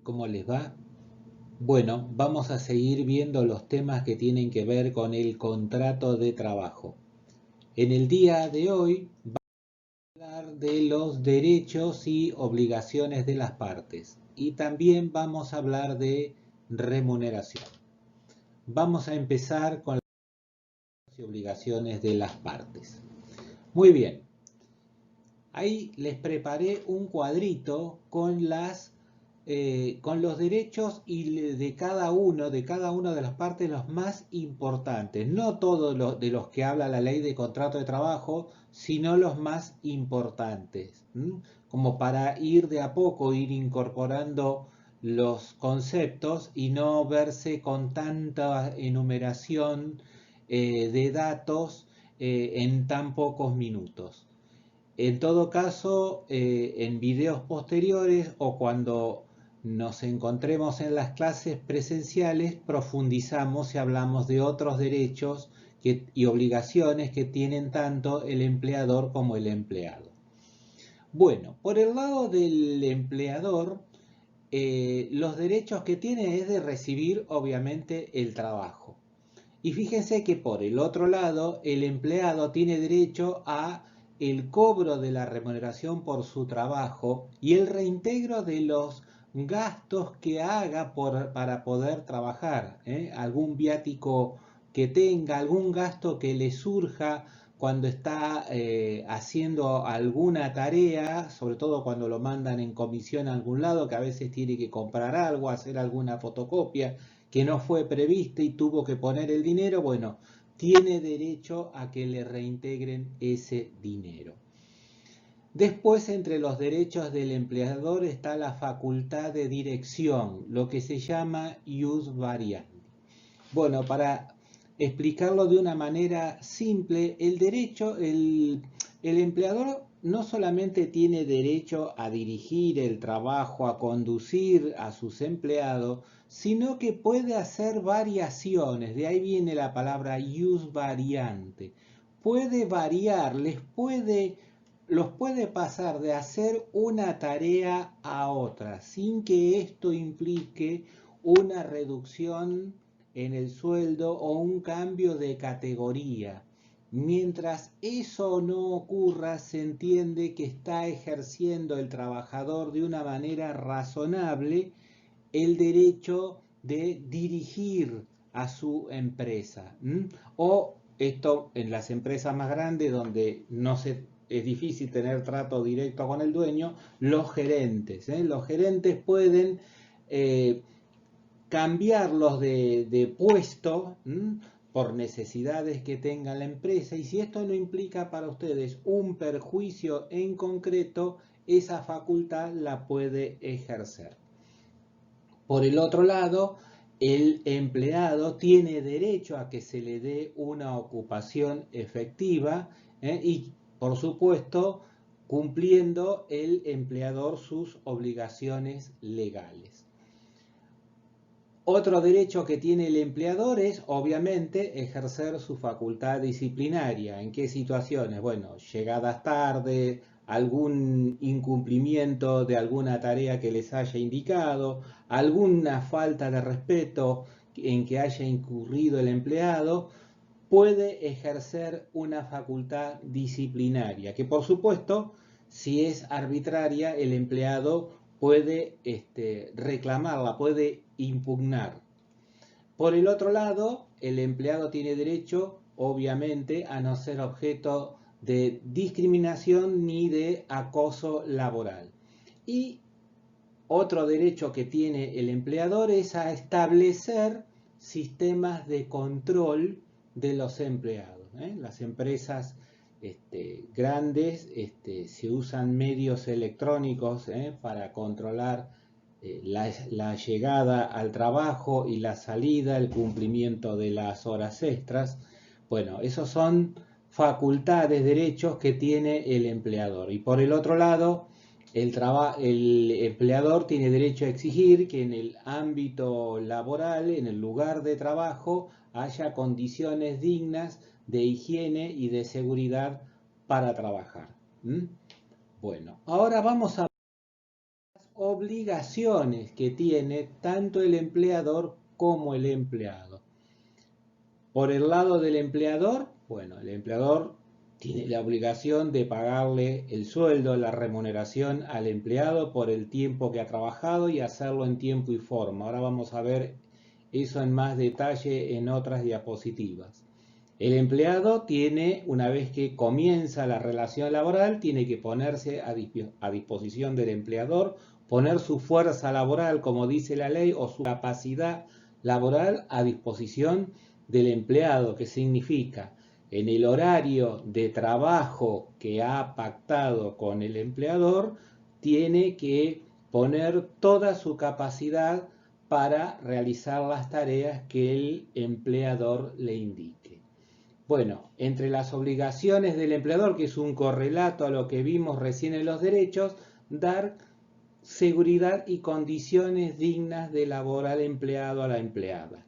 ¿Cómo les va? Bueno, vamos a seguir viendo los temas que tienen que ver con el contrato de trabajo. En el día de hoy vamos a hablar de los derechos y obligaciones de las partes y también vamos a hablar de remuneración. Vamos a empezar con las derechos y obligaciones de las partes. Muy bien, ahí les preparé un cuadrito con los derechos y de cada una de las partes los más importantes, no todos los de los que habla la ley de contrato de trabajo, sino los más importantes, como para ir de a poco, ir incorporando los conceptos y no verse con tanta enumeración de datos en tan pocos minutos. En todo caso, en videos posteriores o cuando nos encontremos en las clases presenciales, profundizamos y hablamos de otros derechos y obligaciones que tienen tanto el empleador como el empleado. Bueno, por el lado del empleador, los derechos que tiene es de recibir obviamente el trabajo. Y fíjense que por el otro lado, el empleado tiene derecho a el cobro de la remuneración por su trabajo y el reintegro de los gastos que haga para poder trabajar, algún viático que tenga, algún gasto que le surja cuando está haciendo alguna tarea, sobre todo cuando lo mandan en comisión a algún lado, que a veces tiene que comprar algo, hacer alguna fotocopia que no fue prevista y tuvo que poner el dinero, bueno, tiene derecho a que le reintegren ese dinero. Después, entre los derechos del empleador está la facultad de dirección, lo que se llama ius variandi. Bueno, para explicarlo de una manera simple, el empleador no solamente tiene derecho a dirigir el trabajo, a conducir a sus empleados, sino que puede hacer variaciones, de ahí viene la palabra ius variante. Puede variar, los puede pasar de hacer una tarea a otra, sin que esto implique una reducción en el sueldo o un cambio de categoría. Mientras eso no ocurra, se entiende que está ejerciendo el trabajador de una manera razonable el derecho de dirigir a su empresa. O esto en las empresas más grandes donde no se es difícil tener trato directo con el dueño, los gerentes. Los gerentes pueden cambiarlos de puesto por necesidades que tenga la empresa, y si esto no implica para ustedes un perjuicio en concreto, esa facultad la puede ejercer. Por el otro lado, el empleado tiene derecho a que se le dé una ocupación efectiva y, por supuesto, cumpliendo el empleador sus obligaciones legales. Otro derecho que tiene el empleador es, obviamente, ejercer su facultad disciplinaria. ¿En qué situaciones? Bueno, llegadas tarde, algún incumplimiento de alguna tarea que les haya indicado, alguna falta de respeto en que haya incurrido el empleado, puede ejercer una facultad disciplinaria, que por supuesto, si es arbitraria, el empleado puede reclamarla, puede impugnar. Por el otro lado, el empleado tiene derecho, obviamente, a no ser objeto de discriminación ni de acoso laboral. Y otro derecho que tiene el empleador es a establecer sistemas de control de los empleados. Las empresas grandes se usan medios electrónicos para controlar la llegada al trabajo y la salida, el cumplimiento de las horas extras. Bueno, esos son facultades, derechos que tiene el empleador. Y por el otro lado, el empleador tiene derecho a exigir que en el ámbito laboral, en el lugar de trabajo, haya condiciones dignas de higiene y de seguridad para trabajar. Bueno, ahora vamos a obligaciones que tiene tanto el empleador como el empleado. Por el lado del empleador, bueno, el empleador tiene la obligación de pagarle el sueldo, la remuneración al empleado por el tiempo que ha trabajado y hacerlo en tiempo y forma. Ahora vamos a ver eso en más detalle en otras diapositivas. El empleado tiene, una vez que comienza la relación laboral, tiene que ponerse a disposición del empleador, poner su fuerza laboral, como dice la ley, o su capacidad laboral a disposición del empleado, que significa en el horario de trabajo que ha pactado con el empleador, tiene que poner toda su capacidad para realizar las tareas que el empleador le indique. Bueno, entre las obligaciones del empleador, que es un correlato a lo que vimos recién en los derechos, dar seguridad y condiciones dignas de labor al empleado, a la empleada.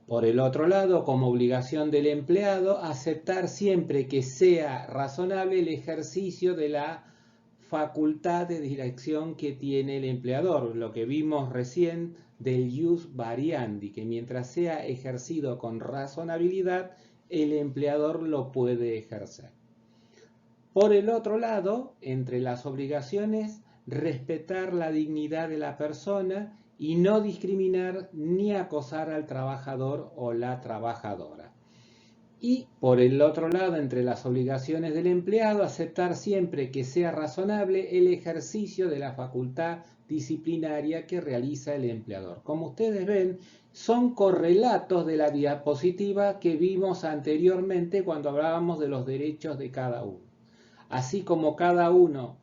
Por el otro lado, como obligación del empleado, aceptar siempre que sea razonable el ejercicio de la facultad de dirección que tiene el empleador, lo que vimos recién del ius variandi, que mientras sea ejercido con razonabilidad, el empleador lo puede ejercer. Por el otro lado, entre las obligaciones, respetar la dignidad de la persona y no discriminar ni acosar al trabajador o la trabajadora. Y por el otro lado, entre las obligaciones del empleado, aceptar siempre que sea razonable el ejercicio de la facultad disciplinaria que realiza el empleador. Como ustedes ven, son correlatos de la diapositiva que vimos anteriormente cuando hablábamos de los derechos de cada uno. Así como cada uno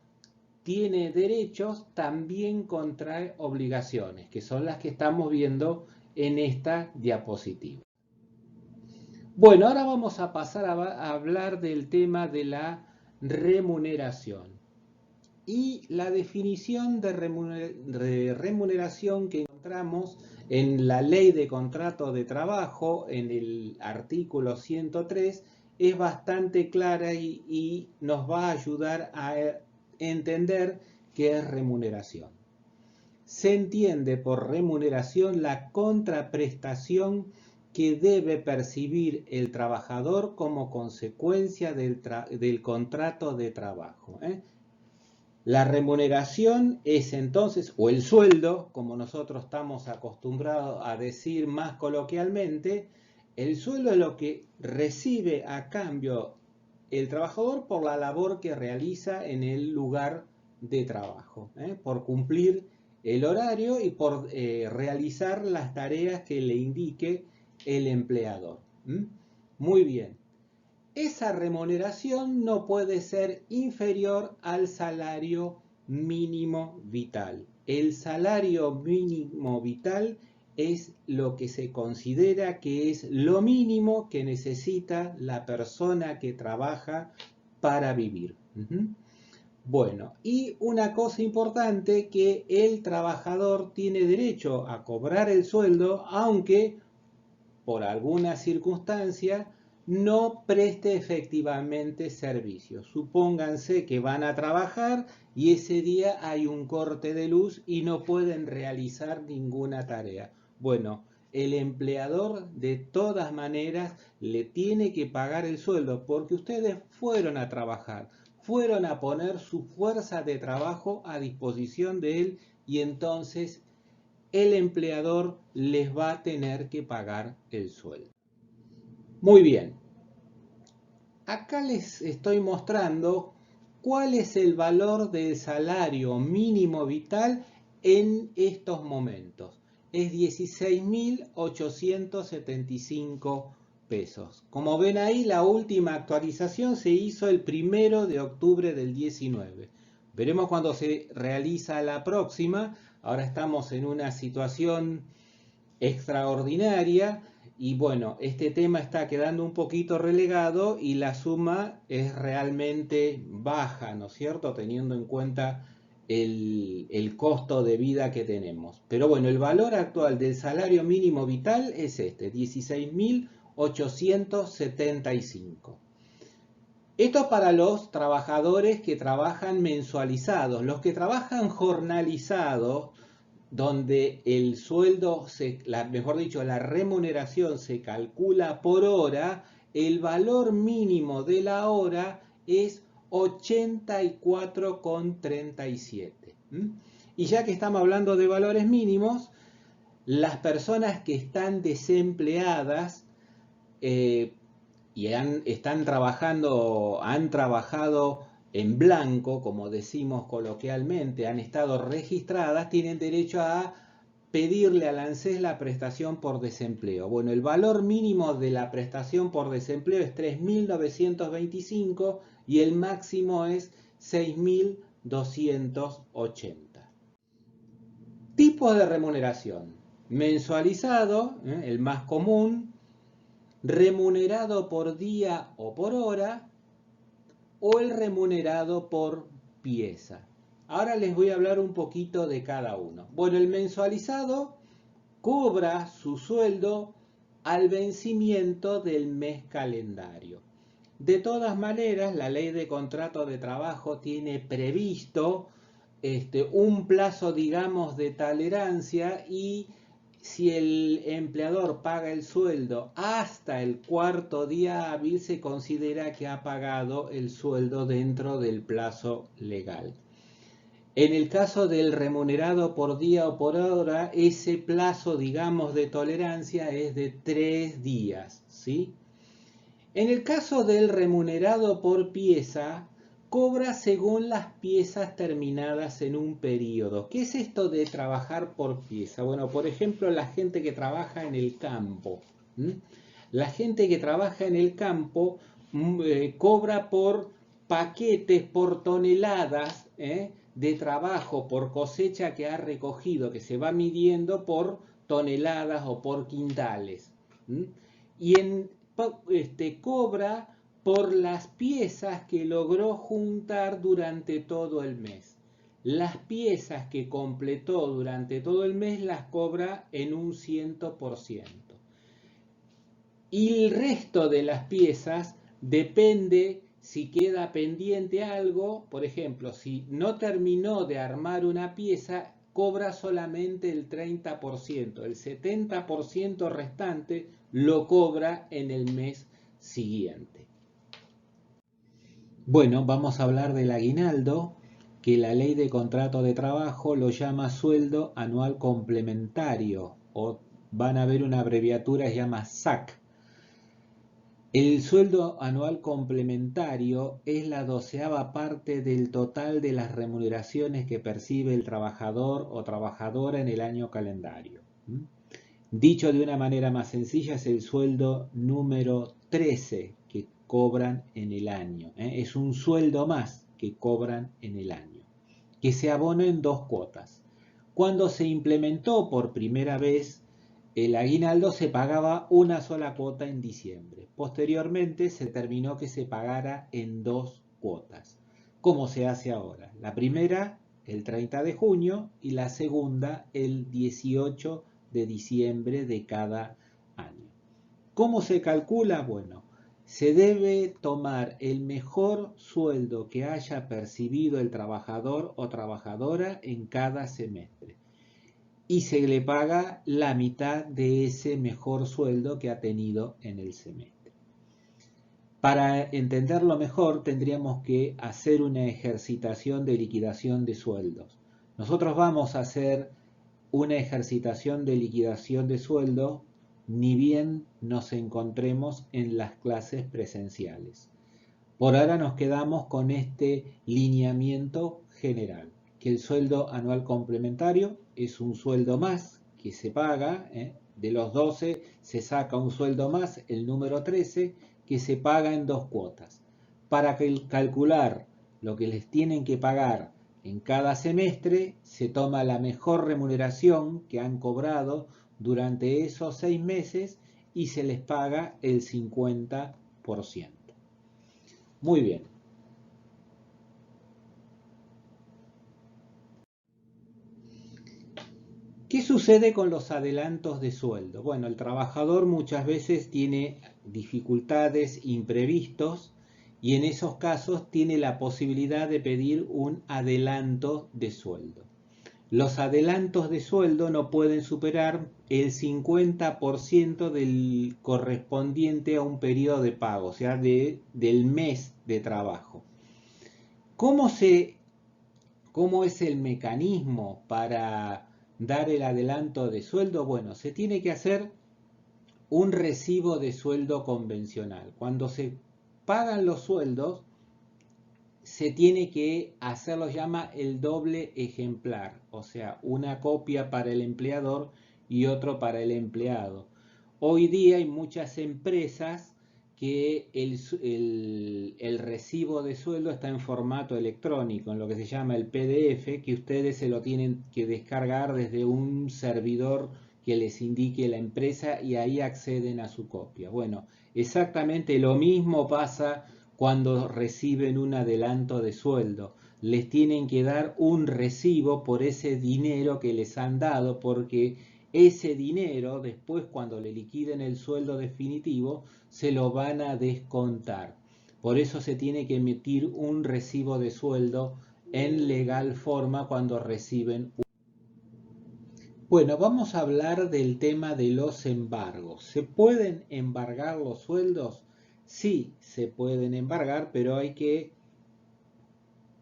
tiene derechos, también contrae obligaciones, que son las que estamos viendo en esta diapositiva. Bueno, ahora vamos a pasar a hablar del tema de la remuneración. Y la definición de remuneración que encontramos en la Ley de Contrato de Trabajo, en el artículo 103, es bastante clara y nos va a ayudar a entender qué es remuneración. Se entiende por remuneración la contraprestación que debe percibir el trabajador como consecuencia del contrato de trabajo. La remuneración es entonces, o el sueldo, como nosotros estamos acostumbrados a decir más coloquialmente, el sueldo es lo que recibe a cambio el trabajador por la labor que realiza en el lugar de trabajo, por cumplir el horario y por realizar las tareas que le indique el empleador. Muy bien. Esa remuneración no puede ser inferior al salario mínimo vital. El salario mínimo vital es lo que se considera que es lo mínimo que necesita la persona que trabaja para vivir. Bueno, y una cosa importante, que el trabajador tiene derecho a cobrar el sueldo, aunque por alguna circunstancia no preste efectivamente servicio. Supónganse que van a trabajar y ese día hay un corte de luz y no pueden realizar ninguna tarea. Bueno, el empleador de todas maneras le tiene que pagar el sueldo porque ustedes fueron a trabajar, fueron a poner su fuerza de trabajo a disposición de él y entonces el empleador les va a tener que pagar el sueldo. Muy bien, acá les estoy mostrando cuál es el valor del salario mínimo vital en estos momentos. Es 16.875 pesos. Como ven ahí, la última actualización se hizo el 1 de octubre del 19. Veremos cuando se realiza la próxima. Ahora estamos en una situación extraordinaria y bueno, este tema está quedando un poquito relegado y la suma es realmente baja, ¿no es cierto? Teniendo en cuenta el costo de vida que tenemos. Pero bueno, el valor actual del salario mínimo vital es este, 16.875. Esto es para los trabajadores que trabajan mensualizados. Los que trabajan jornalizados, donde el sueldo, mejor dicho, la remuneración se calcula por hora, el valor mínimo de la hora es 84,37. Y ya que estamos hablando de valores mínimos, las personas que están desempleadas han trabajado en blanco, como decimos coloquialmente, han estado registradas, tienen derecho a pedirle al ANSES la prestación por desempleo. Bueno, el valor mínimo de la prestación por desempleo es 3.925 y el máximo es 6.280. Tipos de remuneración: mensualizado, el más común, remunerado por día o por hora, o el remunerado por pieza. Ahora les voy a hablar un poquito de cada uno. Bueno, el mensualizado cobra su sueldo al vencimiento del mes calendario. De todas maneras, la ley de contrato de trabajo tiene previsto un plazo, digamos, de tolerancia, y si el empleador paga el sueldo hasta el cuarto día hábil, se considera que ha pagado el sueldo dentro del plazo legal. En el caso del remunerado por día o por hora, ese plazo, digamos, de tolerancia es de 3 días, ¿sí? En el caso del remunerado por pieza, cobra según las piezas terminadas en un periodo. ¿Qué es esto de trabajar por pieza? Bueno, por ejemplo, la gente que trabaja en el campo. La gente que trabaja en el campo cobra por paquetes, por toneladas de trabajo, por cosecha que ha recogido, que se va midiendo por toneladas o por quintales. Y cobra por las piezas que logró juntar durante todo el mes. Las piezas que completó durante todo el mes las cobra en un 100%. Y el resto de las piezas depende si queda pendiente algo. Por ejemplo, si no terminó de armar una pieza, cobra solamente el 30%. El 70% restante lo cobra en el mes siguiente. Bueno, vamos a hablar del aguinaldo, que la ley de contrato de trabajo lo llama sueldo anual complementario, o van a ver una abreviatura, se llama SAC. El sueldo anual complementario es la 12ª parte del total de las remuneraciones que percibe el trabajador o trabajadora en el año calendario. Dicho de una manera más sencilla, es el sueldo número 13 que cobran en el año. Es un sueldo más que cobran en el año, que se abona en 2 cuotas. Cuando se implementó por primera vez el aguinaldo, se pagaba una sola cuota en diciembre. Posteriormente se terminó que se pagara en 2 cuotas, como se hace ahora. La primera el 30 de junio y la segunda el 18 de diciembre de cada año. ¿Cómo se calcula? Bueno, se debe tomar el mejor sueldo que haya percibido el trabajador o trabajadora en cada semestre, y se le paga la mitad de ese mejor sueldo que ha tenido en el semestre. Para entenderlo mejor, tendríamos que hacer una ejercitación de liquidación de sueldos. Nosotros vamos a hacer una ejercitación de liquidación de sueldo ni bien nos encontremos en las clases presenciales. Por ahora nos quedamos con este lineamiento general, que el sueldo anual complementario es un sueldo más que se paga, de los 12 se saca un sueldo más, el número 13, que se paga en 2 cuotas. Para calcular lo que les tienen que pagar en cada semestre, se toma la mejor remuneración que han cobrado durante esos 6 meses y se les paga el 50%. Muy bien. ¿Qué sucede con los adelantos de sueldo? Bueno, el trabajador muchas veces tiene dificultades, imprevistos, y en esos casos tiene la posibilidad de pedir un adelanto de sueldo. Los adelantos de sueldo no pueden superar el 50% del correspondiente a un periodo de pago, o sea, del mes de trabajo. ¿Cómo es el mecanismo para dar el adelanto de sueldo? Bueno, se tiene que hacer un recibo de sueldo convencional. Cuando se pagan los sueldos, se tiene que hacer lo que llama el doble ejemplar, o sea, una copia para el empleador y otro para el empleado. Hoy día hay muchas empresas que el recibo de sueldo está en formato electrónico, en lo que se llama el PDF, que ustedes se lo tienen que descargar desde un servidor que les indique la empresa y ahí acceden a su copia. Bueno, exactamente lo mismo pasa cuando reciben un adelanto de sueldo. Les tienen que dar un recibo por ese dinero que les han dado, porque ese dinero después, cuando le liquiden el sueldo definitivo, se lo van a descontar. Por eso se tiene que emitir un recibo de sueldo en legal forma cuando reciben. Bueno, vamos a hablar del tema de los embargos. ¿Se pueden embargar los sueldos? Sí, se pueden embargar, pero hay que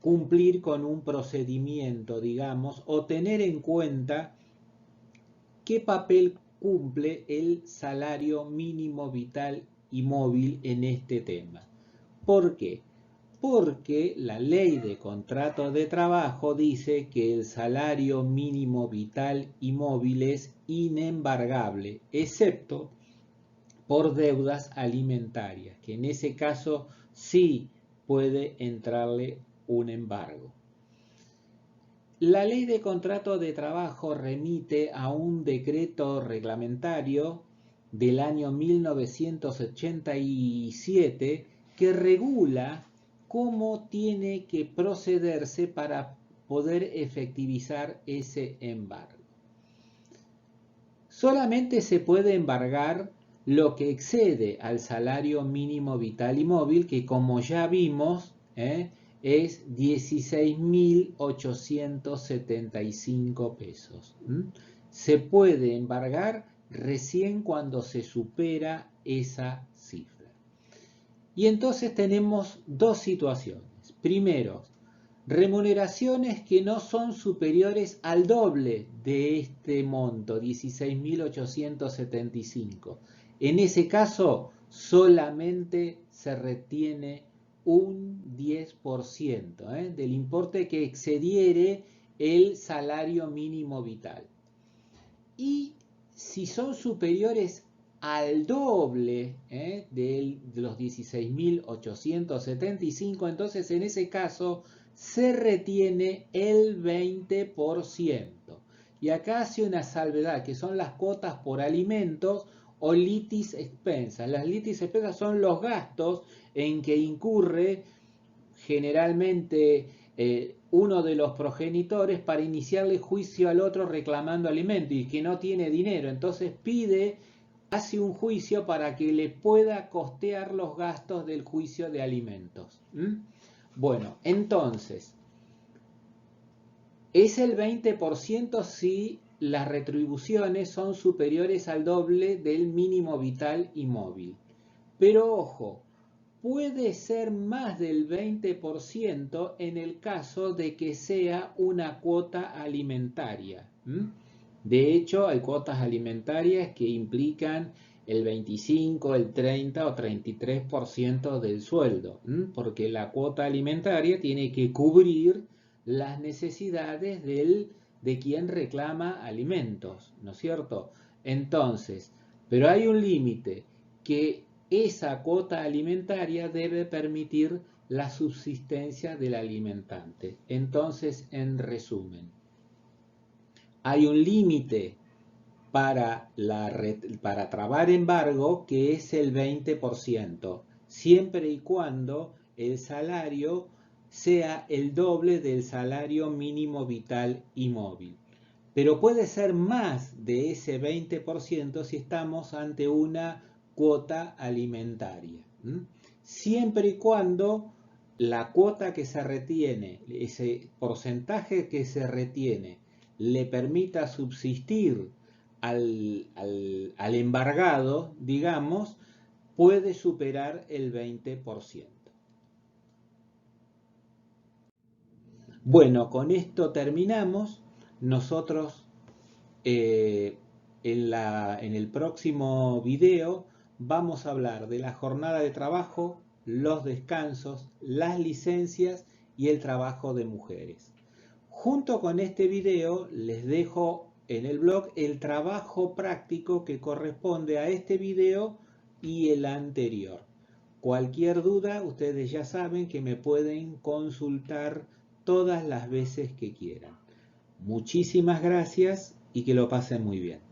cumplir con un procedimiento, digamos, o tener en cuenta qué papel cumple el salario mínimo vital y móvil en este tema. ¿Por qué? Porque la ley de contratos de trabajo dice que el salario mínimo vital y móvil es inembargable, excepto por deudas alimentarias, que en ese caso sí puede entrarle un embargo. La ley de contrato de trabajo remite a un decreto reglamentario del año 1987 que regula cómo tiene que procederse para poder efectivizar ese embargo. Solamente se puede embargar lo que excede al salario mínimo vital y móvil, que como ya vimos, es 16.875 pesos. Se puede embargar recién cuando se supera esa cifra. Y entonces tenemos dos situaciones. Primero, remuneraciones que no son superiores al doble de este monto, 16.875. En ese caso, solamente se retiene un 10% del importe que excediere el salario mínimo vital. Y si son superiores al doble de los 16.875, entonces en ese caso se retiene el 20%. Y acá hace una salvedad, que son las cuotas por alimentos o litis expensas. Las litis expensas son los gastos en que incurre generalmente uno de los progenitores para iniciarle juicio al otro reclamando alimento y que no tiene dinero. Entonces hace un juicio para que le pueda costear los gastos del juicio de alimentos. Bueno, entonces, es el 20% si las retribuciones son superiores al doble del mínimo vital y móvil. Pero ojo, puede ser más del 20% en el caso de que sea una cuota alimentaria. De hecho, hay cuotas alimentarias que implican el 25, el 30 o 33% del sueldo, porque la cuota alimentaria tiene que cubrir las necesidades de quien reclama alimentos, ¿no es cierto? Entonces, pero hay un límite, que esa cuota alimentaria debe permitir la subsistencia del alimentante. Entonces, en resumen, hay un límite para trabar embargo que es el 20%, siempre y cuando el salario sea el doble del salario mínimo vital y móvil. Pero puede ser más de ese 20% si estamos ante una cuota alimentaria. siempre y cuando la cuota que se retiene, ese porcentaje que se retiene, le permita subsistir al embargado, digamos, puede superar el 20%. Bueno, con esto terminamos. Nosotros en el próximo video vamos a hablar de la jornada de trabajo, los descansos, las licencias y el trabajo de mujeres. Junto con este video les dejo en el blog el trabajo práctico que corresponde a este video y el anterior. Cualquier duda, ustedes ya saben que me pueden consultar todas las veces que quieran. Muchísimas gracias y que lo pasen muy bien.